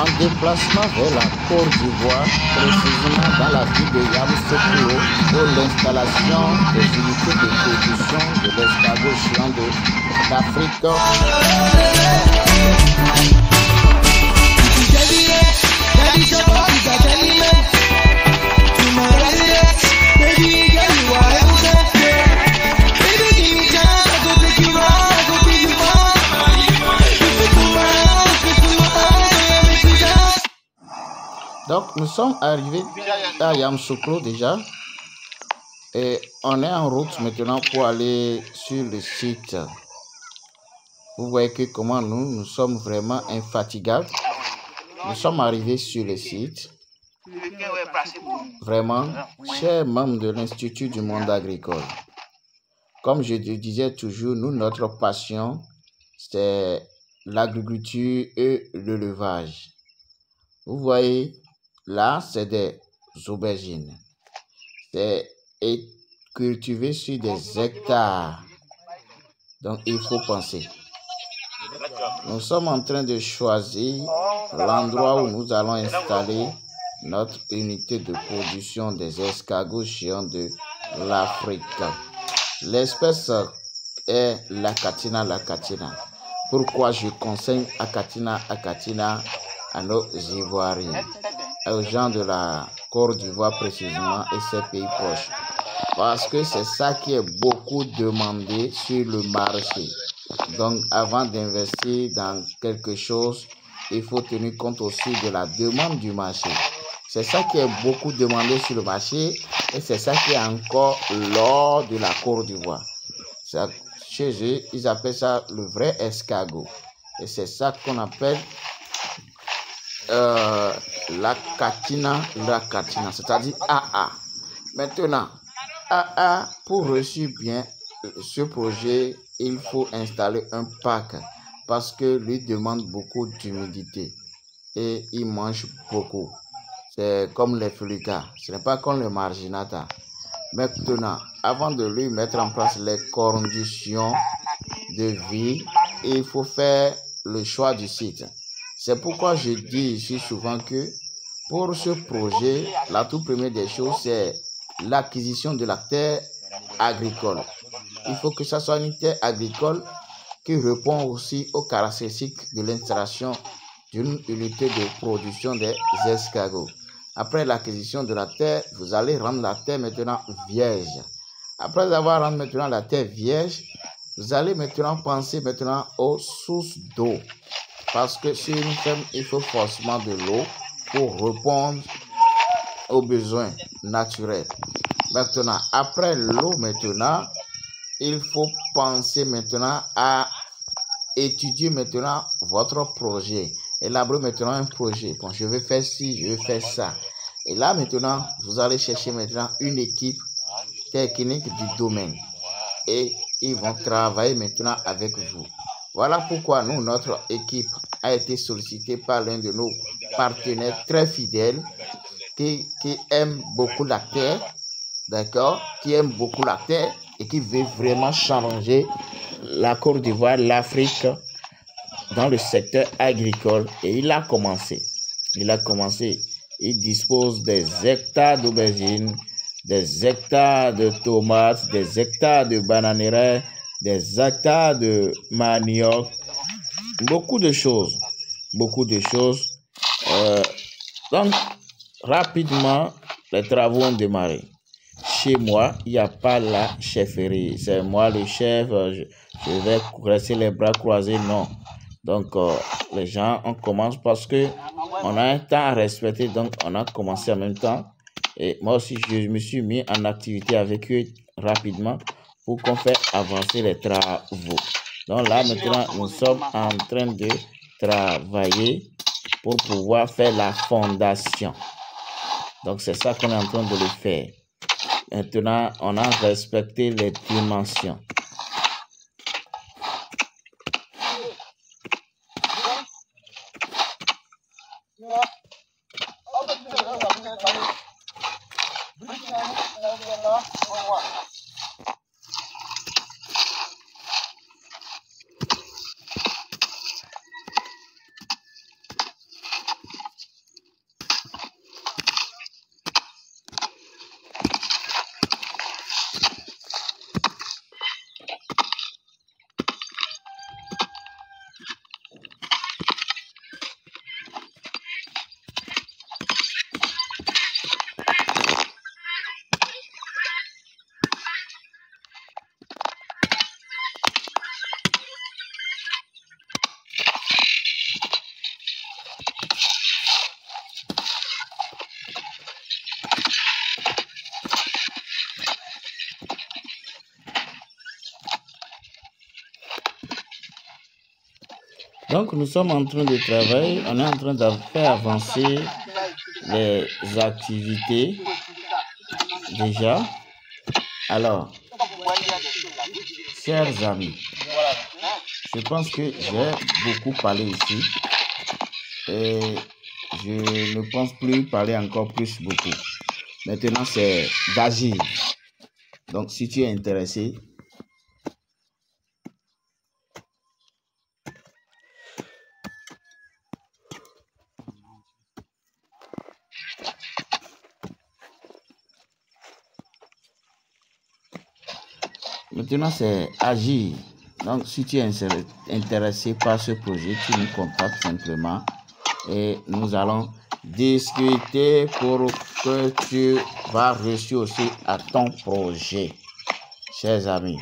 en déplacement vers la Côte d'Ivoire, précisément dans la ville de Yamoussoukro, pour l'installation des unités de production de l'escargot géant d'Afrique. Donc, nous sommes arrivés à Yamoussoukro déjà et on est en route maintenant pour aller sur le site. Vous voyez que comment nous sommes vraiment infatigables. Nous sommes arrivés sur le site. Vraiment, chers membres de l'Institut du monde agricole, comme je le disais toujours, nous, notre passion, c'est l'agriculture et l'élevage. Vous voyez, là, c'est des aubergines. C'est cultivé sur des hectares. Donc, il faut penser. Nous sommes en train de choisir l'endroit où nous allons installer notre unité de production des escargots géants de l'Afrique. L'espèce est l'Achatina lacatina. Pourquoi je conseille Achatina à nos Ivoiriens, aux gens de la Côte d'Ivoire précisément et ses pays proches? Parce que c'est ça qui est beaucoup demandé sur le marché. Donc, avant d'investir dans quelque chose, il faut tenir compte aussi de la demande du marché. C'est ça qui est beaucoup demandé sur le marché et c'est ça qui est encore l'or de la Côte d'Ivoire. Chez eux, ils appellent ça le vrai escargot. Et c'est ça qu'on appelle l'Achatina lacatina, c'est-à-dire AA. Maintenant, AA, pour réussir bien ce projet, il faut installer un parc parce que lui demande beaucoup d'humidité et il mange beaucoup. C'est comme les feuillucas, ce n'est pas comme les marginata. Maintenant, avant de lui mettre en place les conditions de vie, il faut faire le choix du site. C'est pourquoi je dis ici souvent que pour ce projet, la toute première des choses, c'est l'acquisition de la terre agricole. Il faut que ça soit une terre agricole qui répond aussi aux caractéristiques de l'installation d'une unité de production des escargots. Après l'acquisition de la terre, vous allez rendre la terre maintenant vierge. Après avoir rendu maintenant la terre vierge, vous allez maintenant penser maintenant aux sources d'eau. Parce que sur une ferme, il faut forcément de l'eau pour répondre aux besoins naturels. Maintenant, après l'eau maintenant, il faut penser maintenant à étudier maintenant votre projet. Élaborer maintenant un projet. Bon, je vais faire ci, je vais faire ça. Et là maintenant, vous allez chercher maintenant une équipe technique du domaine. Et ils vont travailler maintenant avec vous. Voilà pourquoi nous, notre équipe a été sollicitée par l'un de nos partenaires très fidèles qui aime beaucoup la terre, d'accord, qui aime beaucoup la terre et qui veut vraiment changer la Côte d'Ivoire, l'Afrique dans le secteur agricole. Et il a commencé. Il dispose des hectares d'aubergines, des hectares de tomates, des hectares de bananeraies, des hectares de manioc, beaucoup de choses. Donc, rapidement, les travaux ont démarré. Chez moi, il n'y a pas la chefferie. C'est moi le chef, je vais rester les bras croisés, non. Donc, les gens, on commence parce que on a un temps à respecter, donc on a commencé en même temps. Et moi aussi, je me suis mis en activité avec eux rapidement pour qu'on fasse avancer les travaux. Donc là, maintenant, nous sommes en train de travailler pour pouvoir faire la fondation. Donc, c'est ça qu'on est en train de le faire. Maintenant, on a respecté les dimensions. Donc, nous sommes en train de travailler, on est en train de faire avancer les activités déjà. Alors, chers amis, je pense que j'ai beaucoup parlé ici et je ne pense plus parler encore plus beaucoup. Maintenant, c'est d'agir. Donc, si tu es intéressé, maintenant, c'est agir. Donc, si tu es intéressé par ce projet, tu nous contactes simplement et nous allons discuter pour que tu vas réussir aussi à ton projet. Chers amis,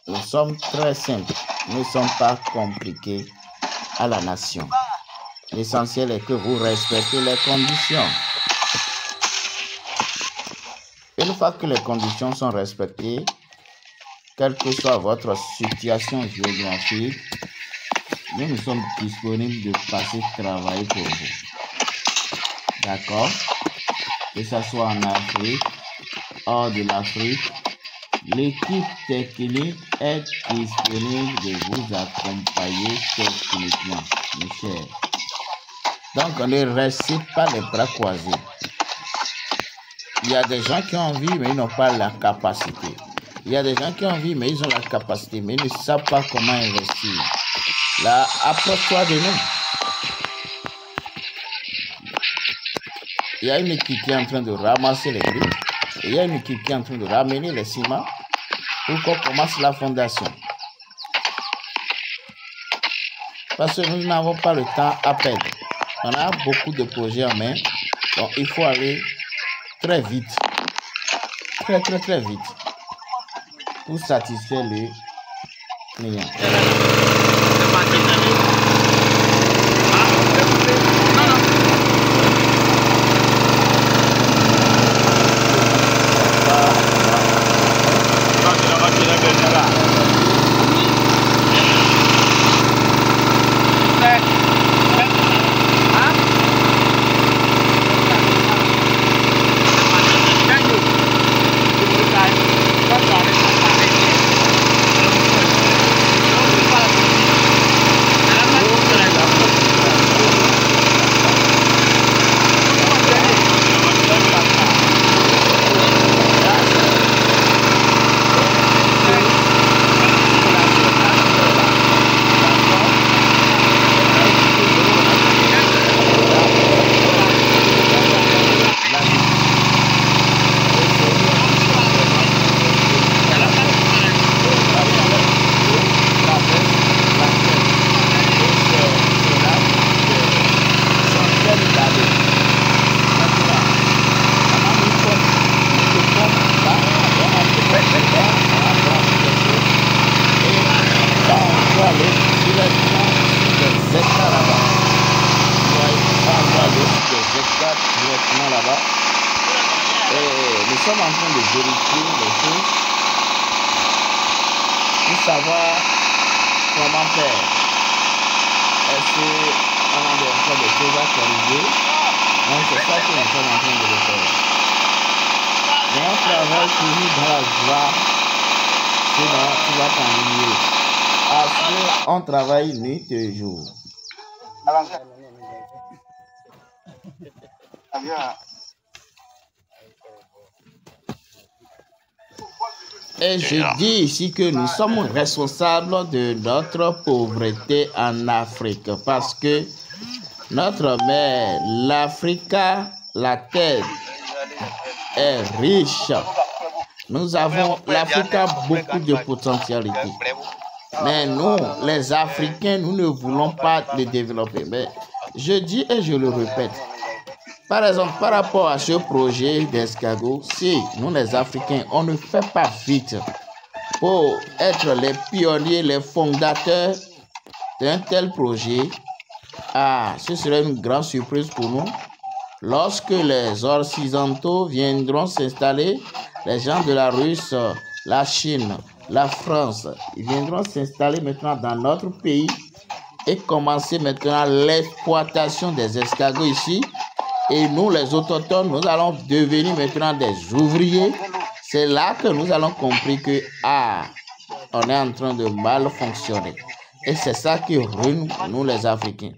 nous sommes très simples, nous ne sommes pas compliqués à la nation. L'essentiel est que vous respectez les conditions. Une fois que les conditions sont respectées, quelle que soit votre situation géographique, nous sommes disponibles de passer travailler pour vous. D'accord? Que ce soit en Afrique, hors de l'Afrique, l'équipe technique est disponible de vous accompagner techniquement, mes chers. Donc, ne restez pas les bras croisés. Il y a des gens qui ont envie, mais ils n'ont pas la capacité. Il y a des gens qui ont envie, mais ils ont la capacité, mais ils ne savent pas comment investir. Là, approche-toi de nous. Il y a une équipe qui est en train de ramasser les briques. Il y a une équipe qui est en train de ramener les ciments pour qu'on commence la fondation. Parce que nous n'avons pas le temps à perdre. On a beaucoup de projets en main, donc il faut aller très vite. Très vite. Pour satisfaire les clients. Nous sommes en train de vérifier les choses pour savoir comment faire. Est-ce qu'on a encore des choses à corriger? Donc c'est ça que nous sommes en train de le faire. Mais on travaille toujours dans la joie, sinon tu vas t'ennuyer. Parce qu'on travaille nuit et jour. Et je dis ici que nous sommes responsables de notre pauvreté en Afrique parce que notre mère, l'Afrique, la terre est riche. Nous avons, l'Afrique a beaucoup de potentialités. Mais nous, les Africains, nous ne voulons pas les développer. Mais je dis et je le répète. Par exemple, par rapport à ce projet d'escargot, si nous les Africains, on ne fait pas vite pour être les pionniers, les fondateurs d'un tel projet, ce serait une grande surprise pour nous. Lorsque les Occidentaux viendront s'installer, les gens de la Russie, la Chine, la France, ils viendront s'installer maintenant dans notre pays et commencer maintenant l'exploitation des escargots ici. Et nous, les autochtones, nous allons devenir maintenant des ouvriers. C'est là que nous allons compris que, on est en train de mal fonctionner. Et c'est ça qui ruine nous, les Africains.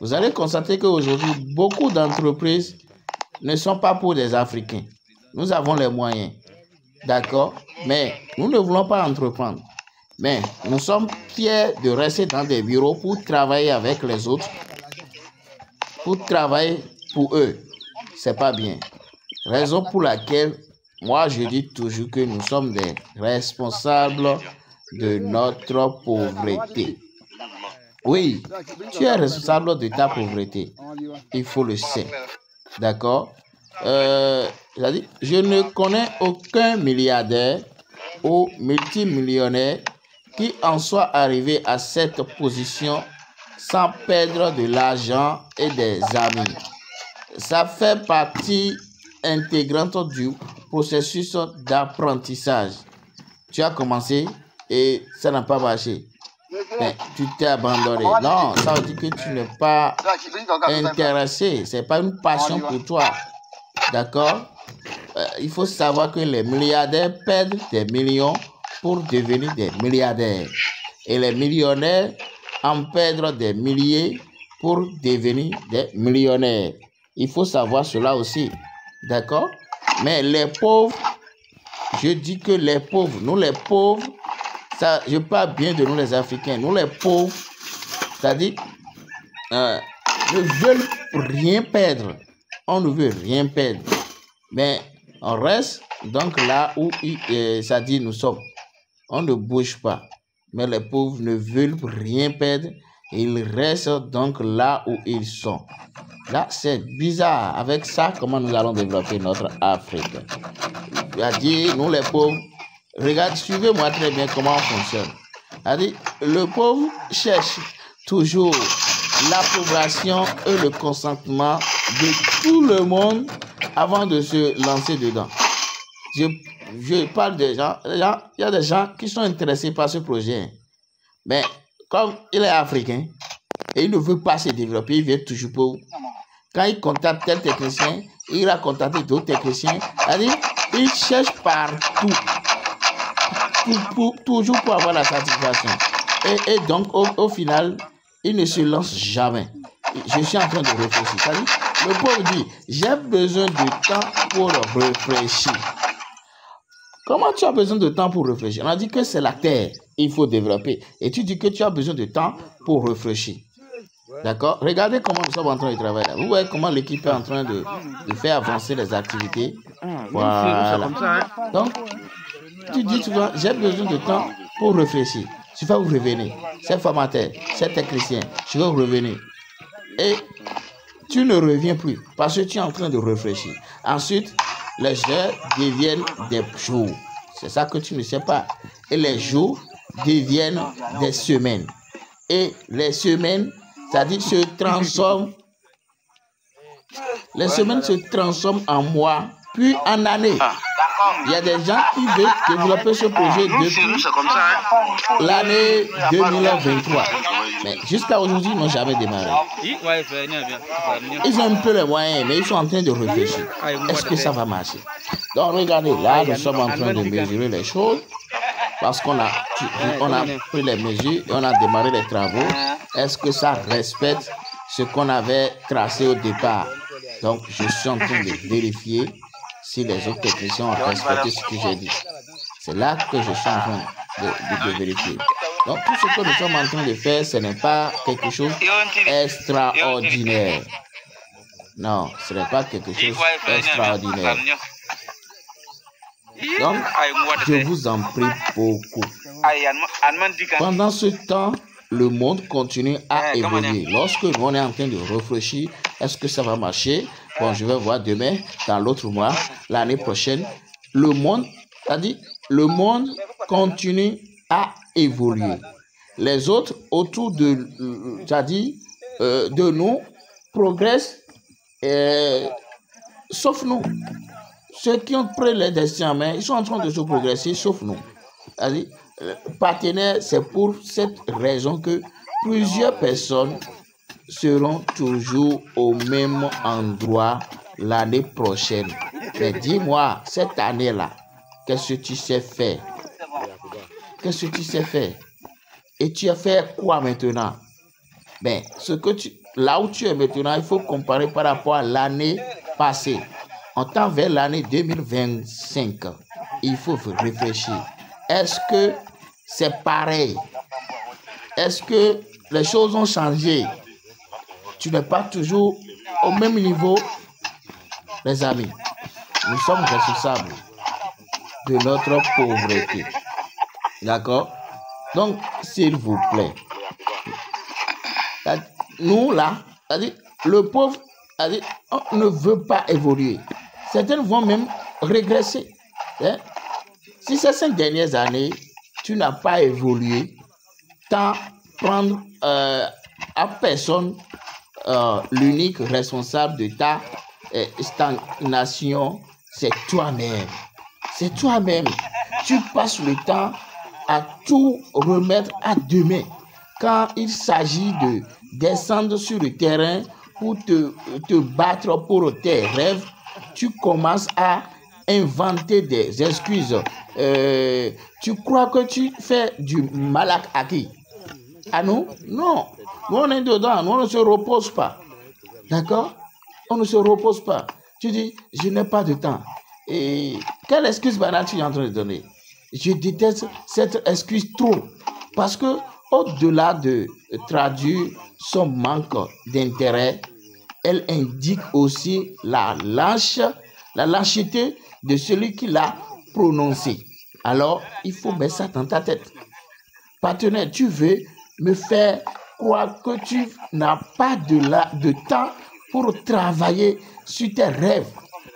Vous allez constater qu'aujourd'hui, beaucoup d'entreprises ne sont pas pour des Africains. Nous avons les moyens, d'accord? Mais nous ne voulons pas entreprendre. Mais nous sommes fiers de rester dans des bureaux pour travailler avec les autres, pour travailler pour eux. C'est pas bien. Raison pour laquelle, moi, je dis toujours que nous sommes des responsables de notre pauvreté. Oui, tu es responsable de ta pauvreté. Il faut le savoir. D'accord? Je ne connais aucun milliardaire ou multimillionnaire qui en soit arrivé à cette position sans perdre de l'argent et des amis. Ça fait partie intégrante du processus d'apprentissage. Tu as commencé et ça n'a pas marché. Mais tu t'es abandonné. Non, ça veut dire que tu n'es pas intéressé. Ce n'est pas une passion pour toi. D'accord? Il faut savoir que les milliardaires perdent des millions pour devenir des milliardaires. Et les millionnaires en perdent des milliers pour devenir des millionnaires. Il faut savoir cela aussi. D'accord? Mais les pauvres, je dis que les pauvres, nous les pauvres, ça, je parle bien de nous les Africains, nous les pauvres, c'est-à-dire, ne veulent rien perdre. On ne veut rien perdre. Mais on reste donc là où ça dit nous sommes. On ne bouge pas. Mais les pauvres ne veulent rien perdre. Ils restent donc là où ils sont. Là, c'est bizarre. Avec ça, comment nous allons développer notre Afrique? C'est-à-dire, nous les pauvres, regarde, suivez-moi très bien comment on fonctionne. C'est-à-dire, le pauvre cherche toujours l'approbation et le consentement de tout le monde avant de se lancer dedans. Je parle des gens, il y a des gens qui sont intéressés par ce projet. Mais comme il est africain et il ne veut pas se développer, il vient toujours pour... Quand il contacte tel technicien, il a contacté d'autres techniciens. C'est-à-dire, il cherche partout, toujours pour avoir la satisfaction. Et donc, au final, il ne se lance jamais. Je suis en train de réfléchir. C'est-à-dire, le pauvre dit, j'ai besoin de temps pour réfléchir. Comment tu as besoin de temps pour réfléchir? On a dit que c'est la terre, il faut développer. Et tu dis que tu as besoin de temps pour réfléchir. D'accord? Regardez comment nous sommes en train de travailler. Vous voyez comment l'équipe est en train de faire avancer les activités. Voilà. Donc, tu dis souvent, j'ai besoin de temps pour réfléchir. Tu vas vous revenir. C'est formateur, c'est technicien. Je vais vous revenir. Et tu ne reviens plus parce que tu es en train de réfléchir. Ensuite, les heures deviennent des jours. C'est ça que tu ne sais pas. Et les jours deviennent des semaines. Et les semaines, c'est-à-dire se transforment. Les semaines se transforment en mois, puis en années. Il y a des gens qui veulent développer ce projet depuis l'année 2023. Mais jusqu'à aujourd'hui, ils n'ont jamais démarré. Ils ont un peu les moyens, mais ils sont en train de réfléchir. Est-ce que ça va marcher? Donc, regardez, là, nous sommes en train de mesurer les choses. Parce qu'on a pris les mesures et on a démarré les travaux. Est-ce que ça respecte ce qu'on avait tracé au départ? Donc, je suis en train de vérifier si les autres techniciens ont respecté ce que j'ai dit. C'est là que je suis en train de vérifier. Donc, tout ce que nous sommes en train de faire, ce n'est pas quelque chose d'extraordinaire. Non, ce n'est pas quelque chose d'extraordinaire. Donc, je vous en prie beaucoup. Pendant ce temps, le monde continue à évoluer. Lorsque nous, on est en train de réfléchir, est-ce que ça va marcher? Bon, je vais voir demain, dans l'autre mois, l'année prochaine. Le monde, c'est-à-dire, le monde continue à évoluer. Les autres autour de, c'est-à-dire, de nous progressent, sauf nous. Ceux qui ont pris les destins en main, ils sont en train de se progresser, sauf nous. C'est-à-dire, partenaire, c'est pour cette raison que Plusieurs personnes seront toujours au même endroit l'année prochaine. Mais dis-moi, cette année-là, qu'est-ce que tu sais faire? Qu'est-ce que tu sais faire? Et tu as fait quoi maintenant? Ben, là où tu es maintenant, il faut comparer par rapport à l'année passée. On tend vers l'année 2025. Il faut réfléchir. Est-ce que c'est pareil? Est-ce que les choses ont changé? Tu n'es pas toujours au même niveau, les amis. Nous sommes responsables de notre pauvreté. D'accord? Donc, s'il vous plaît, nous là, le pauvre, on ne veut pas évoluer. Certains vont même régresser. Hein? Si ces 5 dernières années, tu n'as pas évolué, tant prendre à personne l'unique responsable de ta stagnation, c'est toi-même. C'est toi-même. Tu passes le temps à tout remettre à demain. Quand il s'agit de descendre sur le terrain pour te battre pour tes rêves, tu commences à inventer des excuses. Tu crois que tu fais du mal à qui? À nous? Non. Nous, on est dedans. Nous, on ne se repose pas. D'accord? On ne se repose pas. Tu dis, je n'ai pas de temps. Et quelle excuse banale tu es en train de donner? Je déteste cette excuse trop. Parce que au-delà de traduire son manque d'intérêt, elle indique aussi la lâcheté de celui qui l'a prononcé. Alors, il faut mettre ça dans ta tête. Partenaire, tu veux me faire croire que tu n'as pas de temps pour travailler sur tes rêves.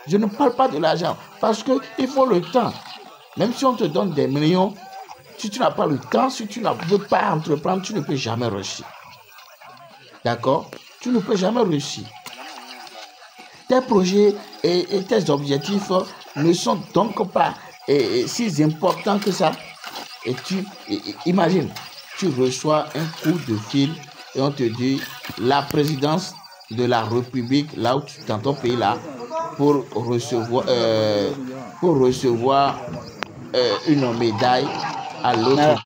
Je ne parle pas de l'argent parce qu'il faut le temps. Même si on te donne des millions, si tu n'as pas le temps, si tu ne veux pas entreprendre, tu ne peux jamais réussir. D'accord? Tu ne peux jamais réussir. Tes projets et tes objectifs ne sont donc pas si importants que ça. Et imagine, tu reçois un coup de fil et on te dit la présidence de la République, là où dans ton pays là, pour recevoir une médaille à l'autre.